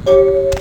You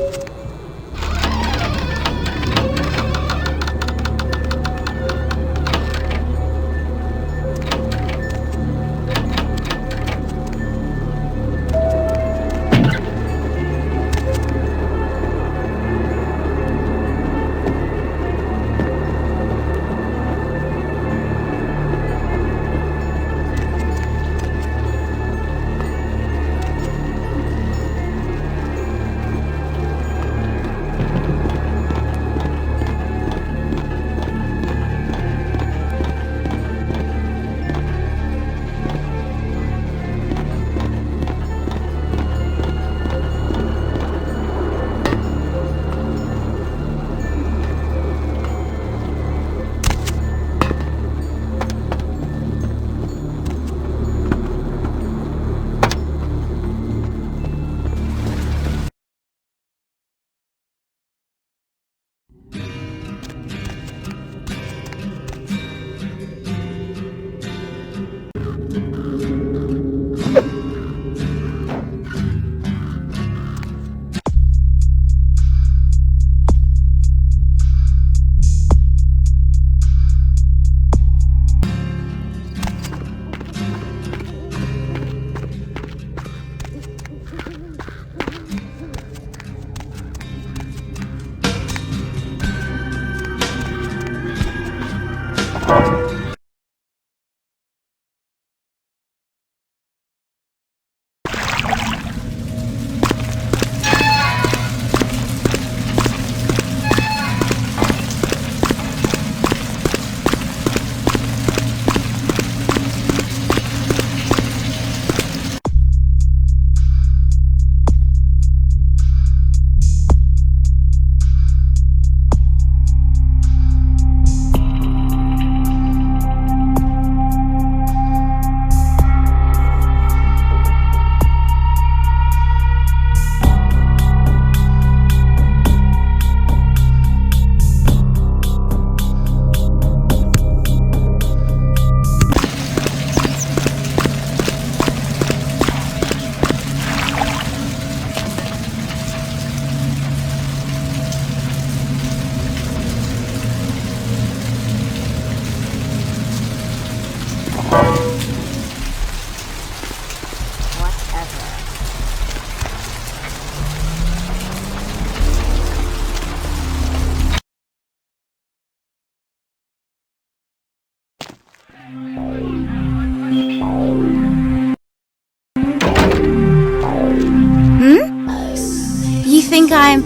think I'm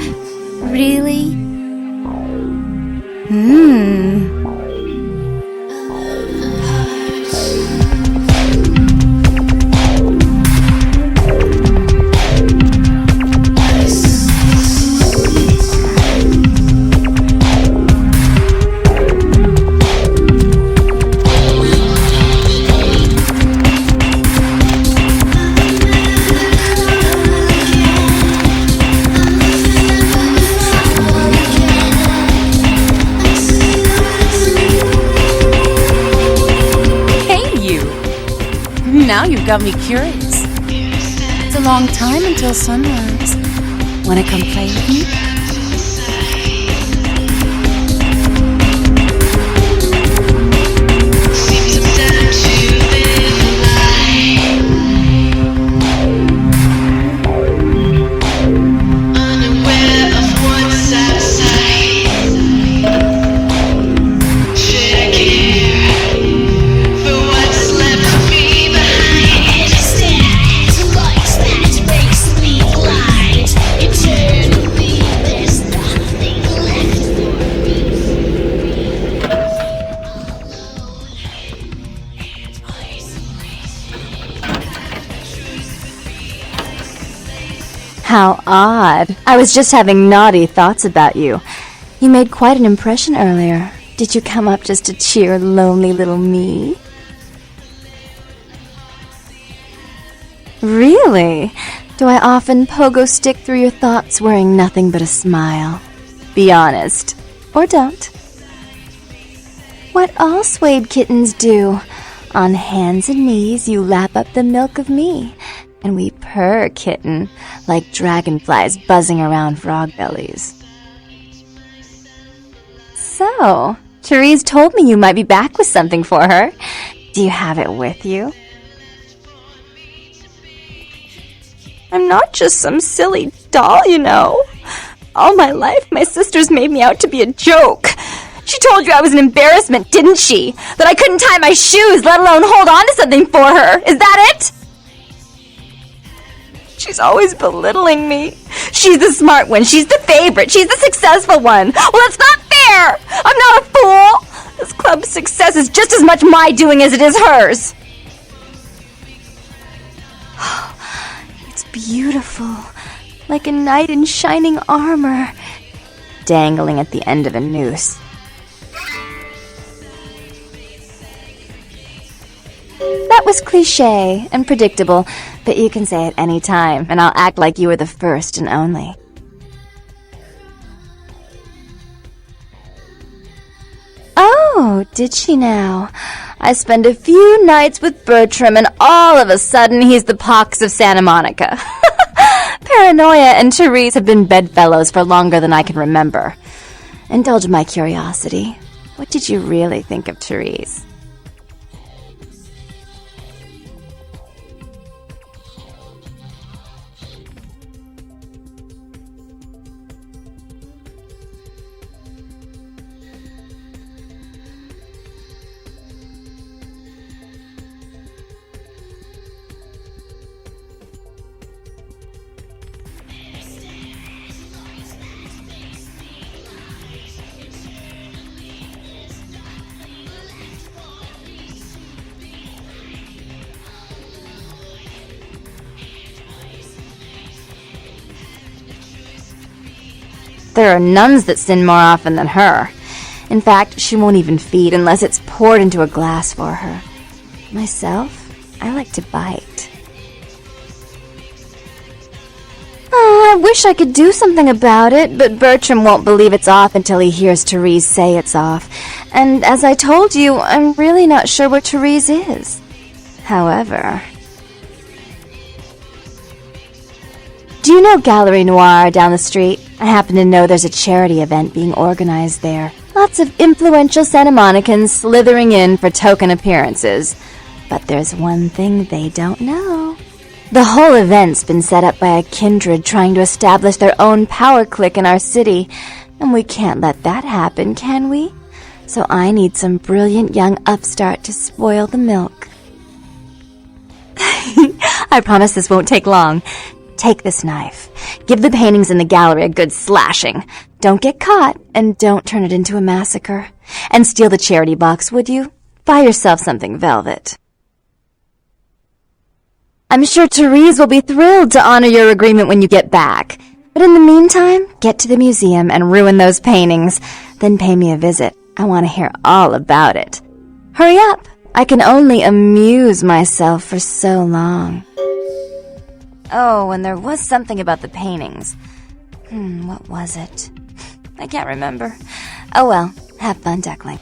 really? Now you've got me curious. It's a long time until sunrise. Wanna come play with me? How odd. I was just having naughty thoughts about you. You made quite an impression earlier. Did you come up just to cheer lonely little me? Really? Do I often pogo stick through your thoughts wearing nothing but a smile? Be honest. Or don't. What all suede kittens do. On hands and knees you lap up the milk of me. And we purr, kitten, like dragonflies buzzing around frog bellies. So, Therese told me you might be back with something for her. Do you have it with you? I'm not just some silly doll, you know. All my life, my sisters made me out to be a joke. She told you I was an embarrassment, didn't she? That I couldn't tie my shoes, let alone hold on to something for her. Is that it? She's always belittling me. She's the smart one. She's the favorite. She's the successful one. Well, that's not fair. I'm not a fool. This club's success is just as much my doing as it is hers. It's beautiful. Like a knight in shining armor, dangling at the end of a noose. That was cliché and predictable, but you can say it any time, and I'll act like you were the first and only. Oh, did she now? I spend a few nights with Bertram, and all of a sudden he's the pox of Santa Monica. Paranoia and Therese have been bedfellows for longer than I can remember. Indulge my curiosity. What did you really think of Therese? There are nuns that sin more often than her. In fact, she won't even feed unless it's poured into a glass for her. Myself, I like to bite. Oh, I wish I could do something about it, but Bertram won't believe it's off until he hears Therese say it's off. And as I told you, I'm really not sure where Therese is. However... Do you know Gallery Noir down the street? I happen to know there's a charity event being organized there. Lots of influential Santa Monicans slithering in for token appearances. But there's one thing they don't know. The whole event's been set up by a kindred trying to establish their own power clique in our city. And we can't let that happen, can we? So I need some brilliant young upstart to spoil the milk. I promise this won't take long. Take this knife. Give the paintings in the gallery a good slashing. Don't get caught, and don't turn it into a massacre. And steal the charity box, would you? Buy yourself something velvet. I'm sure Therese will be thrilled to honor your agreement when you get back. But in the meantime, get to the museum and ruin those paintings. Then pay me a visit. I want to hear all about it. Hurry up. I can only amuse myself for so long. Oh, and there was something about the paintings. What was it? I can't remember. Oh well, have fun, duckling.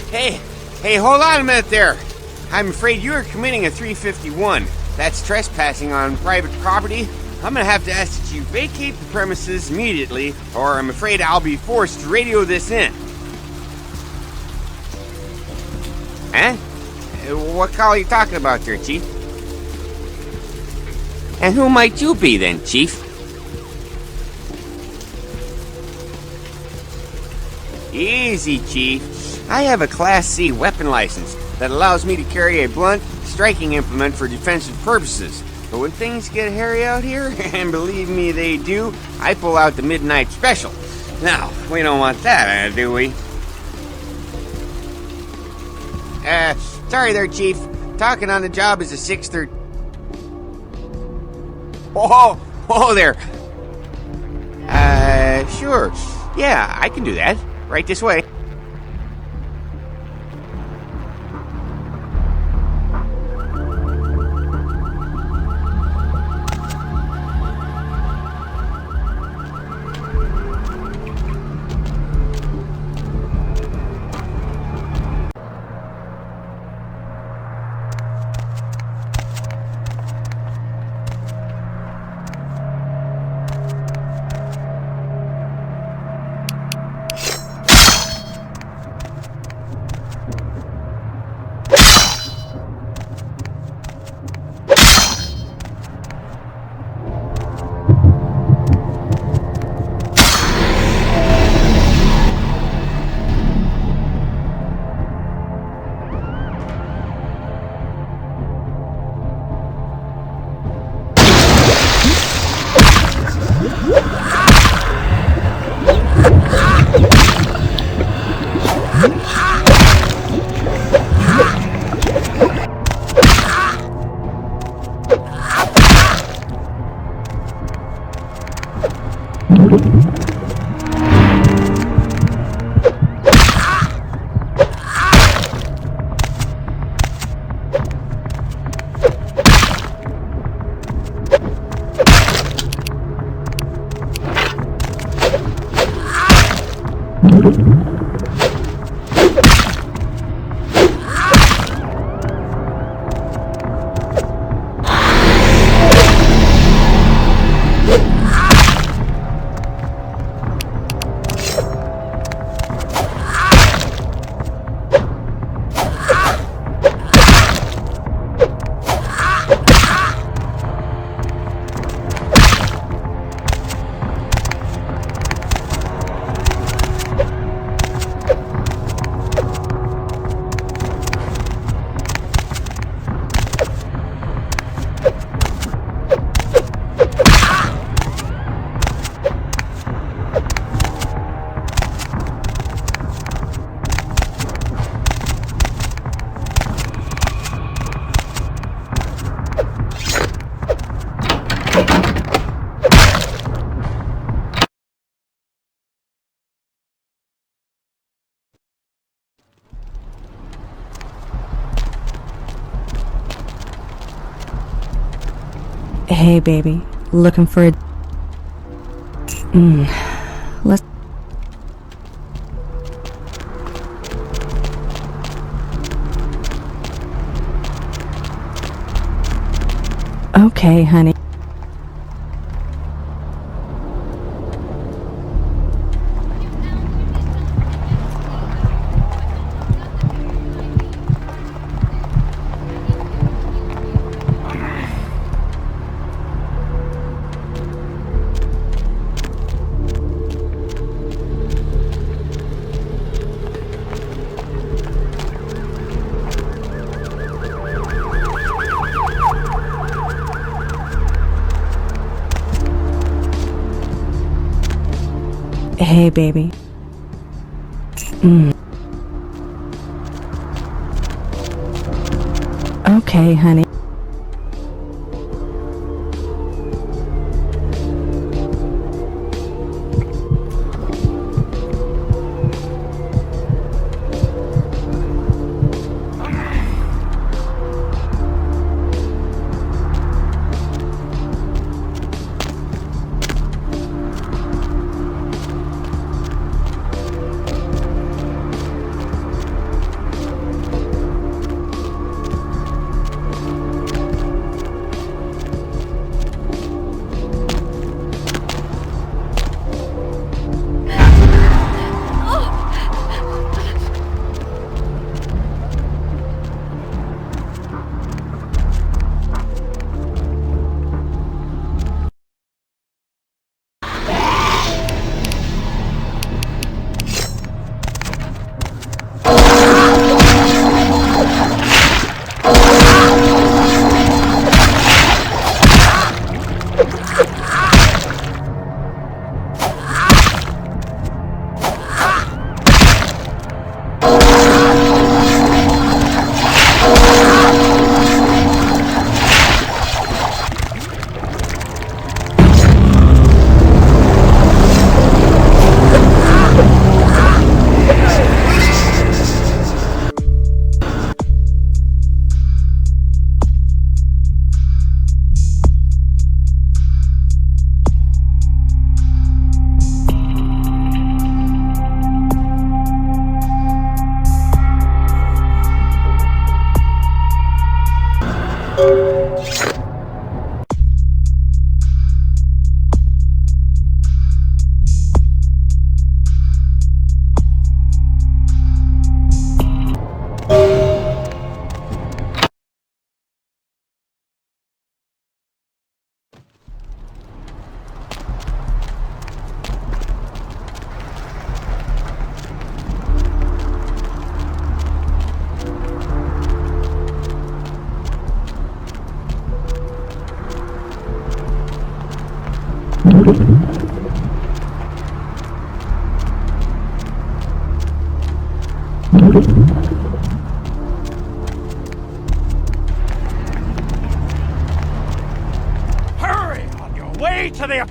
Hey, hold on a minute there. I'm afraid you are committing a 351. That's trespassing on private property. I'm gonna have to ask that you vacate the premises immediately, or I'm afraid I'll be forced to radio this in. Huh? What call are you talking about there, Chief? And who might you be then, Chief? Easy, Chief. I have a Class C weapon license that allows me to carry a blunt striking implement for defensive purposes. But when things get hairy out here, and believe me they do, I pull out the midnight special. Now, we don't want that, do we? Sorry there, Chief. Talking on the job is a 6:30. Whoa there. Sure. Yeah, I can do that. Right this way. Hey, baby. Looking for a... Let's... Okay, honey. Hey, baby. Okay, honey.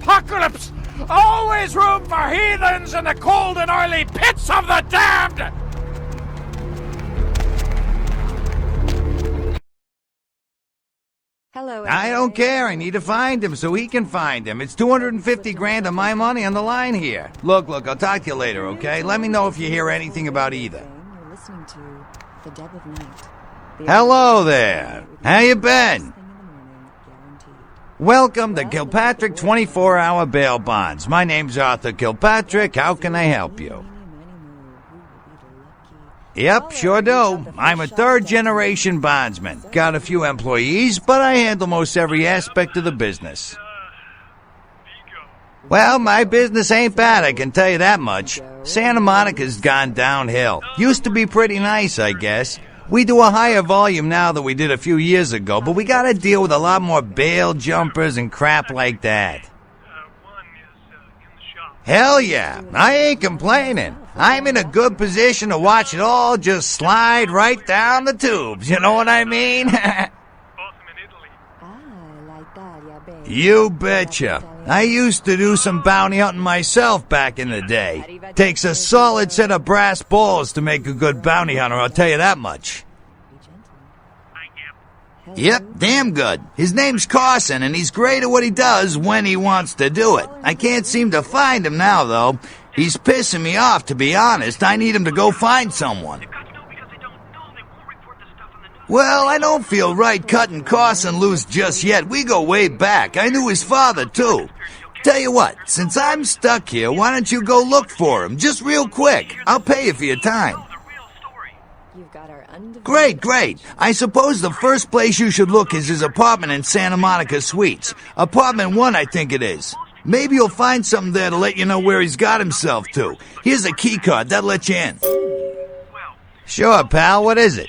apocalypse! Always room for heathens in the cold and oily pits of the damned! I don't care. I need to find him so he can find him. It's 250 grand of my money on the line here. Look, I'll talk to you later, okay? Let me know if you hear anything about either. Hello there. How you been? Welcome to Kilpatrick 24-hour bail bonds. My name's Arthur Kilpatrick. How can I help you? Yep, sure do. I'm a third-generation bondsman. Got a few employees, but I handle most every aspect of the business. Well, my business ain't bad, I can tell you that much. Santa Monica's gone downhill. Used to be pretty nice, I guess. We do a higher volume now than we did a few years ago, but we gotta deal with a lot more bail jumpers and crap like that. Hell yeah, I ain't complaining. I'm in a good position to watch it all just slide right down the tubes, you know what I mean? You betcha. I used to do some bounty hunting myself back in the day. Takes a solid set of brass balls to make a good bounty hunter, I'll tell you that much. Yep, damn good. His name's Carson, and he's great at what he does when he wants to do it. I can't seem to find him now, though. He's pissing me off, to be honest. I need him to go find someone. Well, I don't feel right cutting Carson loose just yet. We go way back. I knew his father, too. Tell you what, since I'm stuck here, why don't you go look for him? Just real quick. I'll pay you for your time. Great. I suppose the first place you should look is his apartment in Santa Monica Suites. Apartment 1, I think it is. Maybe you'll find something there to let you know where he's got himself to. Here's a key card, that'll let you in. Sure, pal, what is it?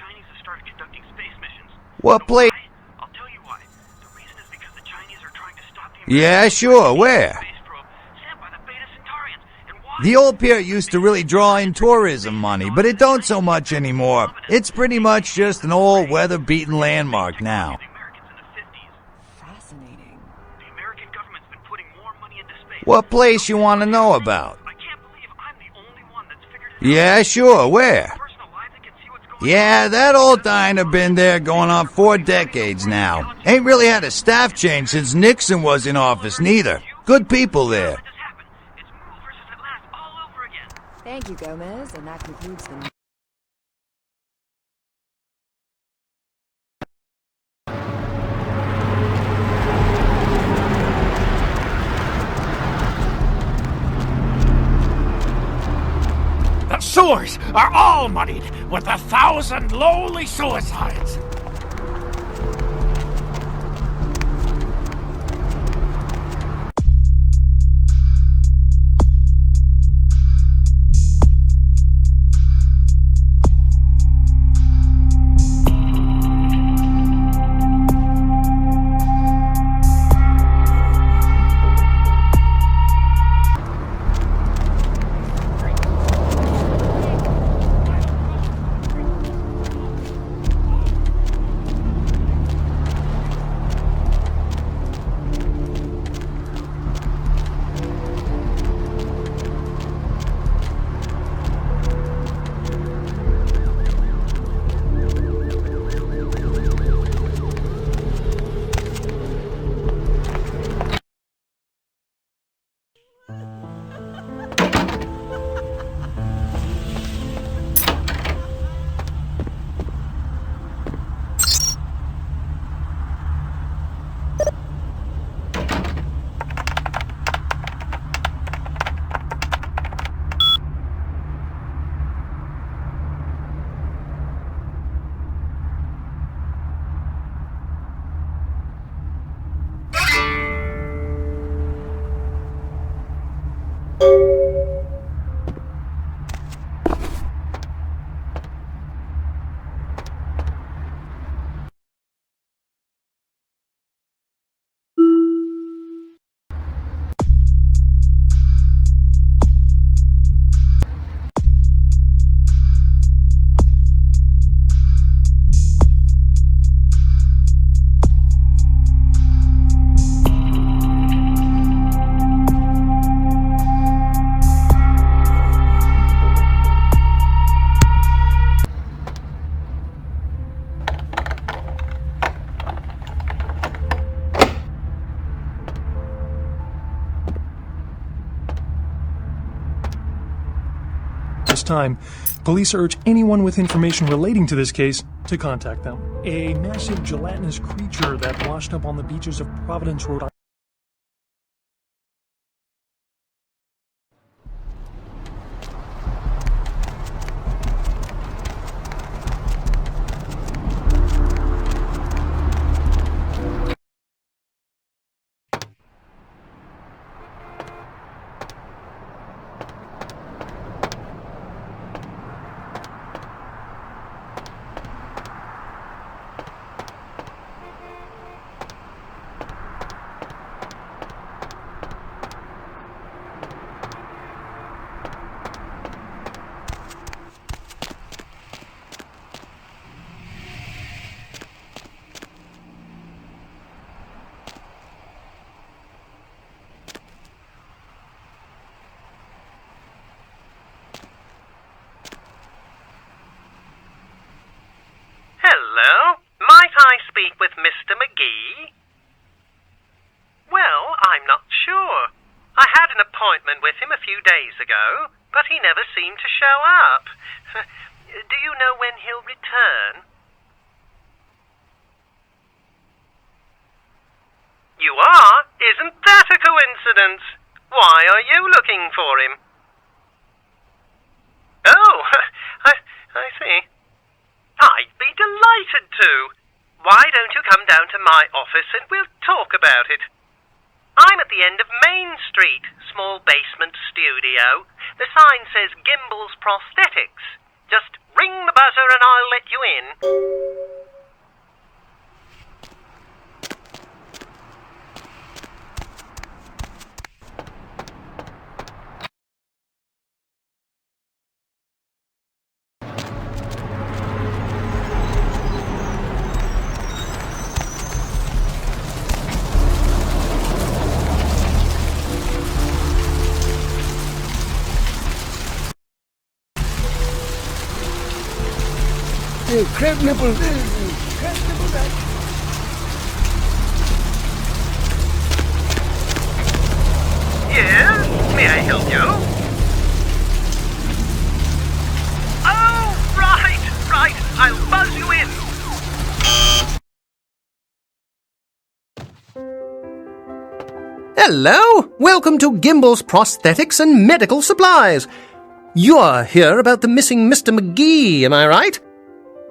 What place? I'll tell you why. The reason is because the Chinese are trying to stop the Yeah, sure, where? space probe sent by the Beta Centaurians. And why? The old pier used to really draw in tourism money, but it don't so much anymore. It's pretty much just an old weather-beaten landmark now. The Americans in the 50s. Fascinating. The American government's been putting more money into space. What place you want to know about? I can't believe I'm the only one that's figured it out. Yeah, sure, where? Personal lives that can see what's going Yeah, that old diner been there going on 4 decades now. Ain't really had a staff change since Nixon was in office, neither. Good people there. on. This happened. It's Move versus Atlantis all over again. Thank you, Gomez, and that concludes the... The sewers are all muddied with 1,000 lowly suicides. this time. Police urge anyone with information relating to this case to contact them. A massive gelatinous creature that washed up on the beaches of Providence, Rhode Island. Hello? Might I speak with Mr. McGee? Well, I'm not sure. I had an appointment with him a few days ago, but he never seemed to show up. Do you know when he'll return? You are? Isn't that a coincidence? Why are you looking for him? Oh, I see. I'd be delighted to. Why don't you come down to my office and we'll talk about it? I'm at the end of Main Street, small basement studio. The sign says Gimbel's Prosthetics. Just ring the buzzer and I'll let you in. Crab nipple this, crab nipple that. Yes? May I help you? Oh, right. I'll buzz you in. Hello! Welcome to Gimbel's Prosthetics and Medical Supplies. You're here about the missing Mr. McGee, am I right?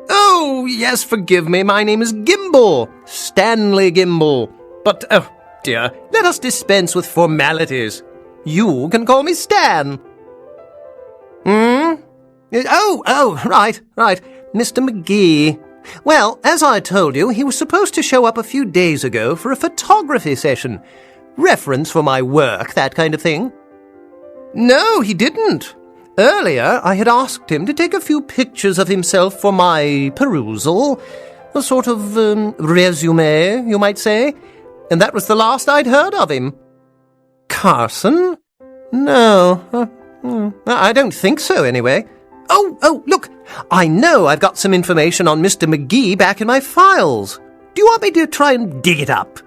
Oh, yes, forgive me, my name is Gimbel, Stanley Gimbel. But, oh, dear, let us dispense with formalities. You can call me Stan. Oh, right, Mr. McGee. Well, as I told you, he was supposed to show up a few days ago for a photography session. Reference for my work, that kind of thing. No, he didn't. Earlier, I had asked him to take a few pictures of himself for my perusal, a sort of resume, you might say, and that was the last I'd heard of him. Carson? No, I don't think so, anyway. Oh, look, I know I've got some information on Mr. McGee back in my files. Do you want me to try and dig it up?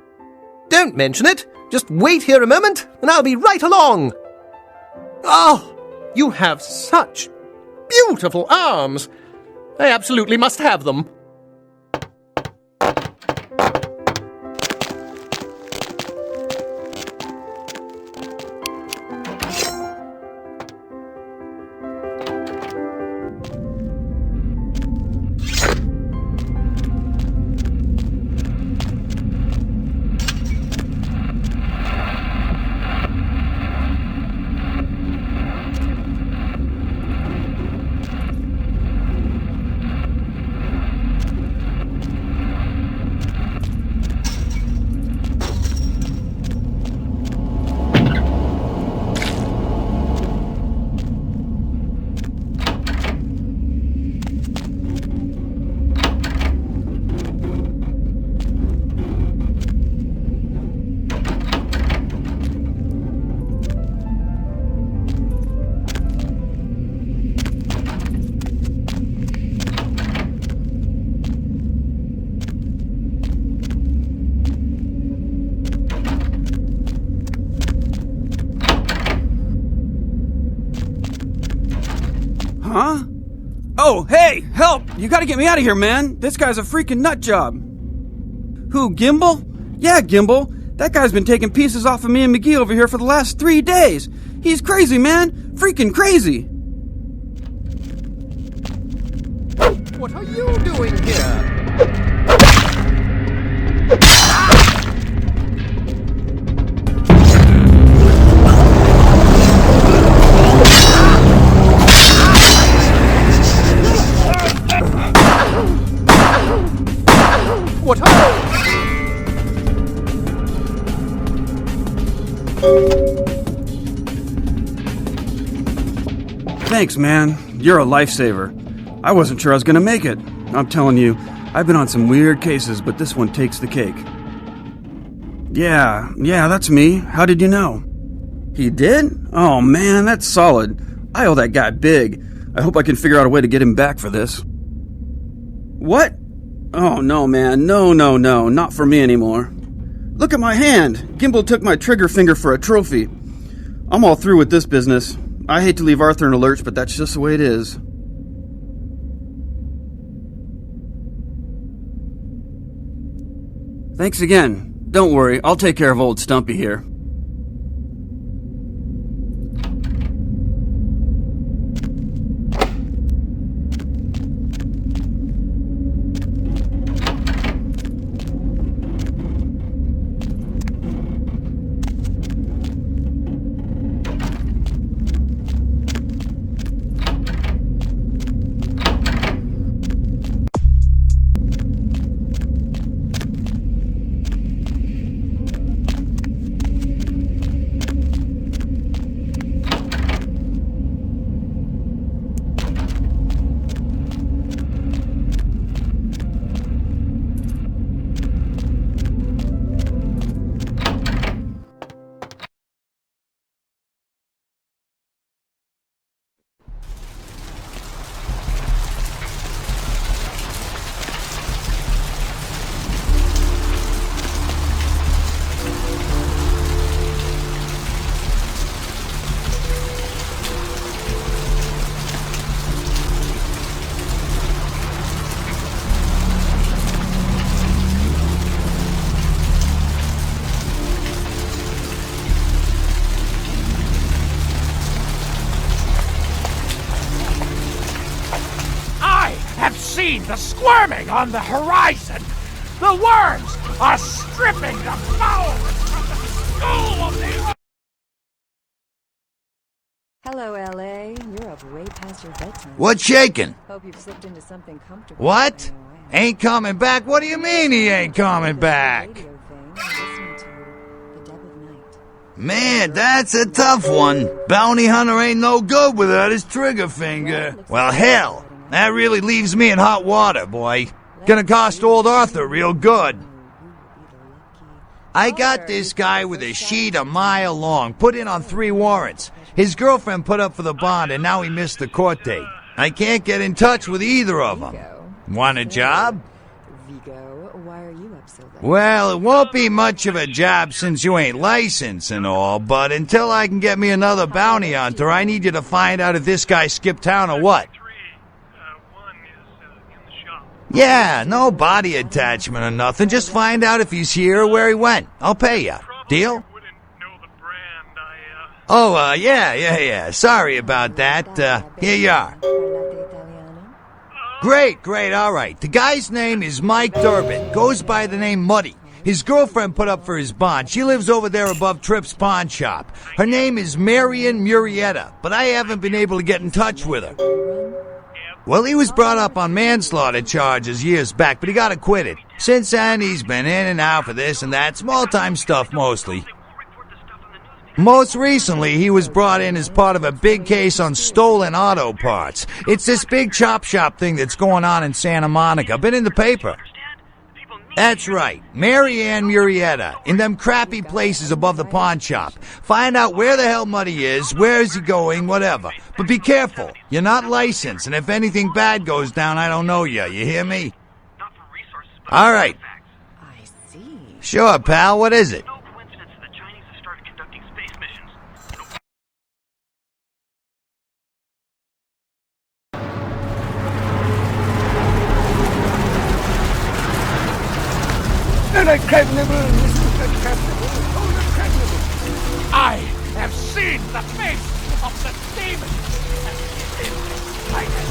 Don't mention it. Just wait here a moment, and I'll be right along. Oh! You have such beautiful arms. I absolutely must have them. Huh? Oh, hey, help! You gotta get me out of here, man! This guy's a freaking nut job! Who, Gimbal? Yeah, Gimbal. That guy's been taking pieces off of me and McGee over here for the last 3 days. He's crazy, man! Freaking crazy! What are you doing here? What are Thanks, man. You're a lifesaver. I wasn't sure I was gonna make it. I'm telling you, I've been on some weird cases, but this one takes the cake. Yeah, that's me. How did you know? He did? Oh man, that's solid. I owe that guy big. I hope I can figure out a way to get him back for this. What? Oh no, man. No, not for me anymore. Look at my hand. Gimbal took my trigger finger for a trophy. I'm all through with this business. I hate to leave Arthur in a lurch, but that's just the way it is. Thanks again. Don't worry, I'll take care of old Stumpy here. seen the squirming on the horizon. The worms are stripping the flowers from the skull of the... Hello, L.A. You're up way past your bedtime. What's shaking? Hope you've slipped into something comfortable. What? Ain't coming back? What do you mean he ain't coming back? Man, that's a tough one. Bounty hunter ain't no good without his trigger finger. Well, hell, that really leaves me in hot water, boy. Gonna cost old Arthur real good. I got this guy with a sheet a mile long, put in on 3 warrants. His girlfriend put up for the bond, and now he missed the court date. I can't get in touch with either of them. Want a job? Vigo, why are you up so late? Well, it won't be much of a job since you ain't licensed and all, but until I can get me another bounty hunter, I need you to find out if this guy skipped town or what. Yeah, no body attachment or nothing. Just find out if he's here or where he went. I'll pay you. Deal? Oh, yeah. Sorry about that. Here you are. Great, all right. The guy's name is Mike Durbin. Goes by the name Muddy. His girlfriend put up for his bond. She lives over there above Tripp's pawn shop. Her name is Marion Murrieta, but I haven't been able to get in touch with her. Well, he was brought up on manslaughter charges years back, but he got acquitted. Since then, he's been in and out for this and that, small-time stuff mostly. Most recently, he was brought in as part of a big case on stolen auto parts. It's this big chop shop thing that's going on in Santa Monica. Been in the paper. That's right, Marianne Murrieta, in them crappy places above the pawn shop. Find out where the hell Muddy is, where is he going, whatever. But be careful, you're not licensed, and if anything bad goes down, I don't know you hear me? All right. I see. Sure, pal, what is it? I have seen the face of the demon in this likeness.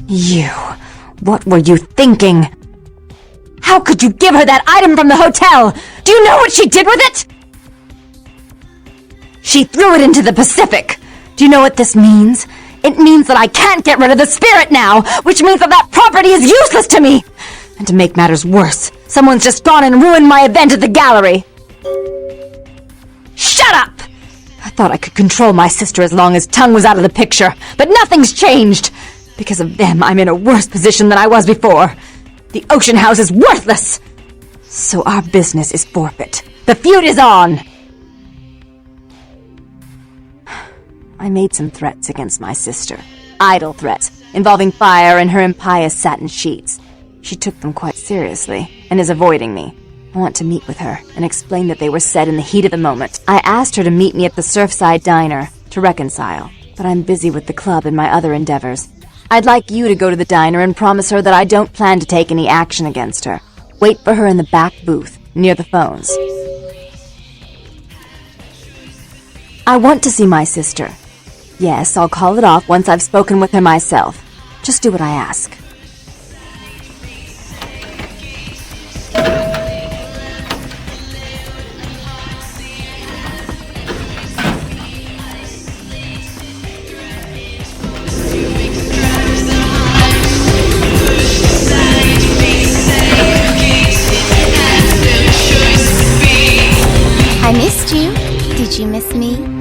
You. What were you thinking? How could you give her that item from the hotel? Do you know what she did with it? She threw it into the Pacific. Do you know what this means? It means that I can't get rid of the spirit now, which means that that property is useless to me. And to make matters worse, someone's just gone and ruined my event at the gallery. Shut up! I thought I could control my sister as long as Tongue was out of the picture, but nothing's changed. Because of them, I'm in a worse position than I was before. The Ocean House is worthless. So our business is forfeit. The feud is on. I made some threats against my sister. Idle threats, involving fire and her impious satin sheets. She took them quite seriously, and is avoiding me. I want to meet with her, and explain that they were said in the heat of the moment. I asked her to meet me at the Surfside Diner, to reconcile, but I'm busy with the club and my other endeavors. I'd like you to go to the diner and promise her that I don't plan to take any action against her. Wait for her in the back booth, near the phones. I want to see my sister. Yes, I'll call it off once I've spoken with her myself. Just do what I ask. I missed you. Did you miss me?